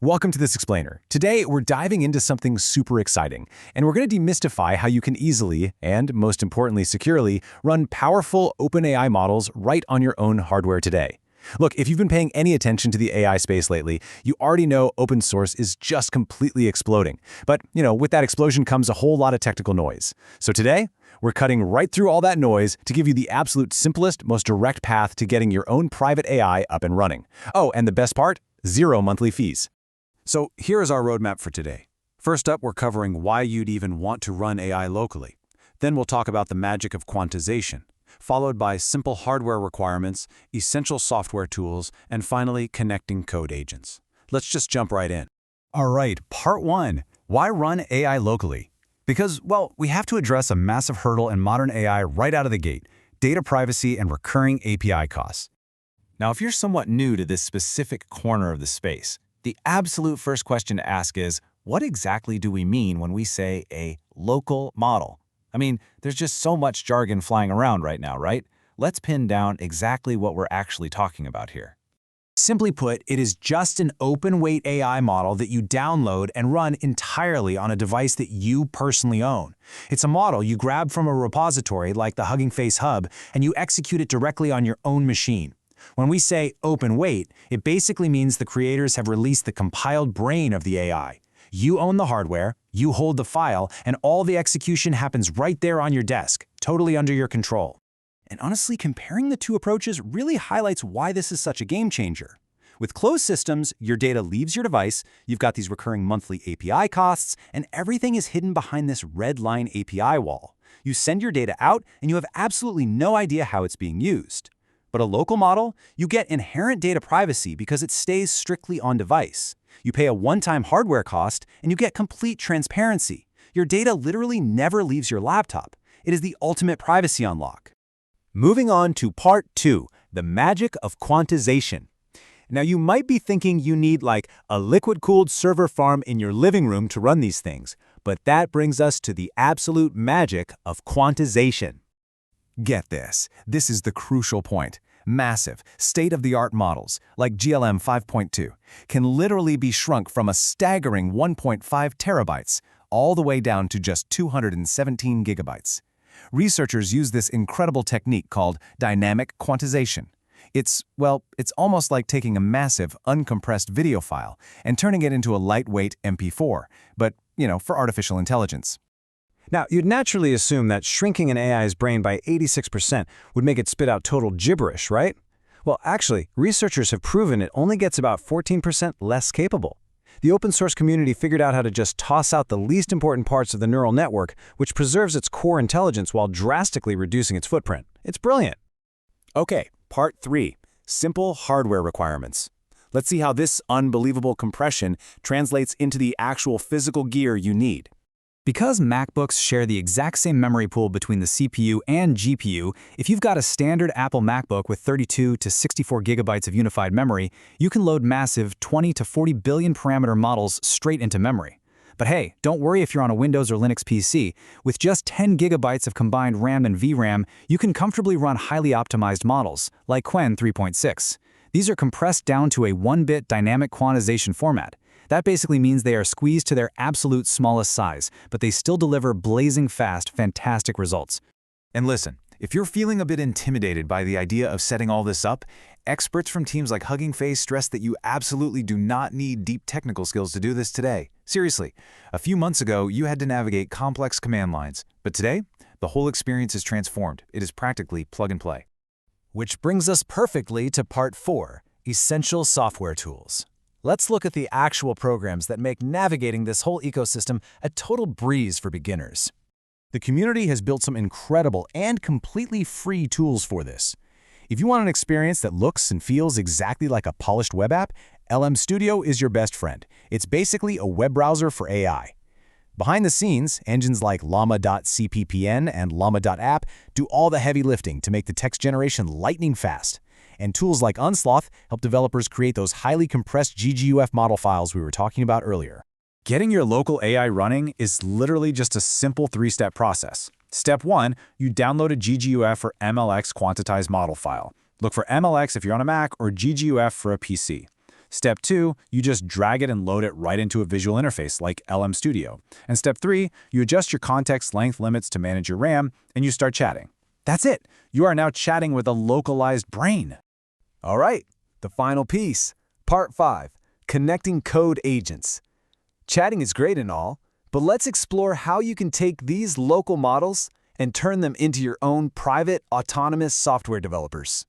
Welcome to this explainer. Today, we're diving into something super exciting, and we're going to demystify how you can easily, and most importantly securely, run powerful OpenAI models right on your own hardware today. Look, if you've been paying any attention to the AI space lately, you already know open source is just completely exploding. But, with that explosion comes a whole lot of technical noise. So today, we're cutting right through all that noise to give you the absolute simplest, most direct path to getting your own private AI up and running. Oh, and the best part? Zero monthly fees. So here is our roadmap for today. First up, we're covering why you'd even want to run AI locally. Then we'll talk about the magic of quantization, followed by simple hardware requirements, essential software tools, and finally, connecting code agents. Let's just jump right in. All right, part one, why run AI locally? Because, well, we have to address a massive hurdle in modern AI right out of the gate, data privacy and recurring API costs. Now, if you're somewhat new to this specific corner of the space, the absolute first question to ask is, what exactly do we mean when we say a local model? I mean, there's just so much jargon flying around right now, right? Let's pin down exactly what we're actually talking about here. Simply put, it is just an open-weight AI model that you download and run entirely on a device that you personally own. It's a model you grab from a repository like the Hugging Face Hub, and you execute it directly on your own machine. When we say open weight, it basically means the creators have released the compiled brain of the AI. You own the hardware, you hold the file, and all the execution happens right there on your desk, totally under your control. And honestly, comparing the two approaches really highlights why this is such a game changer. With closed systems, your data leaves your device, you've got these recurring monthly API costs, and everything is hidden behind this red line API wall. You send your data out, and you have absolutely no idea how it's being used. But a local model, you get inherent data privacy because it stays strictly on device. You pay a one-time hardware cost, and you get complete transparency. Your data literally never leaves your laptop. It is the ultimate privacy unlock. Moving on to part two, the magic of quantization. Now, you might be thinking you need like a liquid-cooled server farm in your living room to run these things, but that brings us to the absolute magic of quantization. Get this. This is the crucial point. Massive, state-of-the-art models, like GLM 5.2, can literally be shrunk from a staggering 1.5 terabytes, all the way down to just 217 gigabytes. Researchers use this incredible technique called dynamic quantization. It's almost like taking a massive, uncompressed video file and turning it into a lightweight MP4, but, for artificial intelligence. Now, you'd naturally assume that shrinking an AI's brain by 86% would make it spit out total gibberish, right? Well, actually, researchers have proven it only gets about 14% less capable. The open source community figured out how to just toss out the least important parts of the neural network, which preserves its core intelligence while drastically reducing its footprint. It's brilliant. Okay, part three, simple hardware requirements. Let's see how this unbelievable compression translates into the actual physical gear you need. Because MacBooks share the exact same memory pool between the CPU and GPU, if you've got a standard Apple MacBook with 32 to 64 gigabytes of unified memory, you can load massive 20 to 40 billion parameter models straight into memory. But hey, don't worry if you're on a Windows or Linux PC. With just 10 gigabytes of combined RAM and VRAM, you can comfortably run highly optimized models, like Qwen 3.6. These are compressed down to a 1-bit dynamic quantization format. That basically means they are squeezed to their absolute smallest size, but they still deliver blazing fast, fantastic results. And listen, if you're feeling a bit intimidated by the idea of setting all this up, experts from teams like Hugging Face stress that you absolutely do not need deep technical skills to do this today. Seriously, a few months ago, you had to navigate complex command lines, but today, the whole experience is transformed. It is practically plug and play. Which brings us perfectly to part four, essential software tools. Let's look at the actual programs that make navigating this whole ecosystem a total breeze for beginners. The community has built some incredible and completely free tools for this. If you want an experience that looks and feels exactly like a polished web app, LM Studio is your best friend. It's basically a web browser for AI. Behind the scenes, engines like Llama.cpp and Llama.app do all the heavy lifting to make the text generation lightning fast. And tools like Unsloth help developers create those highly compressed GGUF model files we were talking about earlier. Getting your local AI running is literally just a simple three-step process. Step 1, you download a GGUF or MLX quantized model file. Look for MLX if you're on a Mac or GGUF for a PC. Step 2, you just drag it and load it right into a visual interface like LM Studio. And Step 3, you adjust your context length limits to manage your RAM, and you start chatting. That's it. You are now chatting with a localized brain. All right, the final piece. Part 5, connecting code agents. Chatting is great and all, but let's explore how you can take these local models and turn them into your own private, autonomous software developers.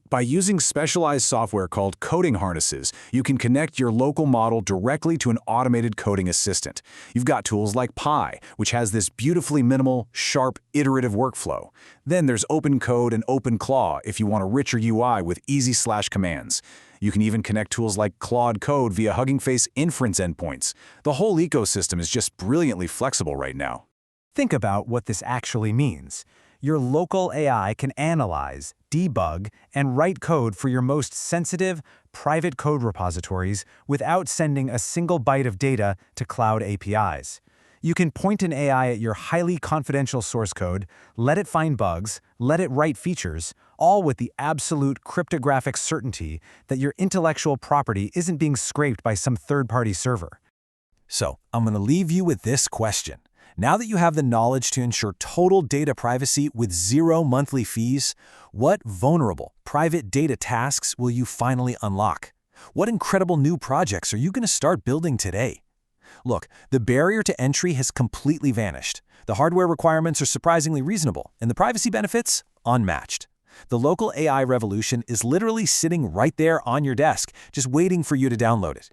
By using specialized software called coding harnesses, you can connect your local model directly to an automated coding assistant. You've got tools like Pi, which has this beautifully minimal, sharp, iterative workflow. Then there's OpenCode and OpenClaw if you want a richer UI with easy /commands. You can even connect tools like Claude Code via Hugging Face inference endpoints. The whole ecosystem is just brilliantly flexible right now. Think about what this actually means. Your local AI can analyze, debug, and write code for your most sensitive, private code repositories without sending a single byte of data to cloud APIs. You can point an AI at your highly confidential source code, let it find bugs, let it write features, all with the absolute cryptographic certainty that your intellectual property isn't being scraped by some third-party server. So, I'm going to leave you with this question. Now that you have the knowledge to ensure total data privacy with 0 monthly fees, what vulnerable, private data tasks will you finally unlock? What incredible new projects are you going to start building today? Look, the barrier to entry has completely vanished. The hardware requirements are surprisingly reasonable, and the privacy benefits, unmatched. The local AI revolution is literally sitting right there on your desk, just waiting for you to download it.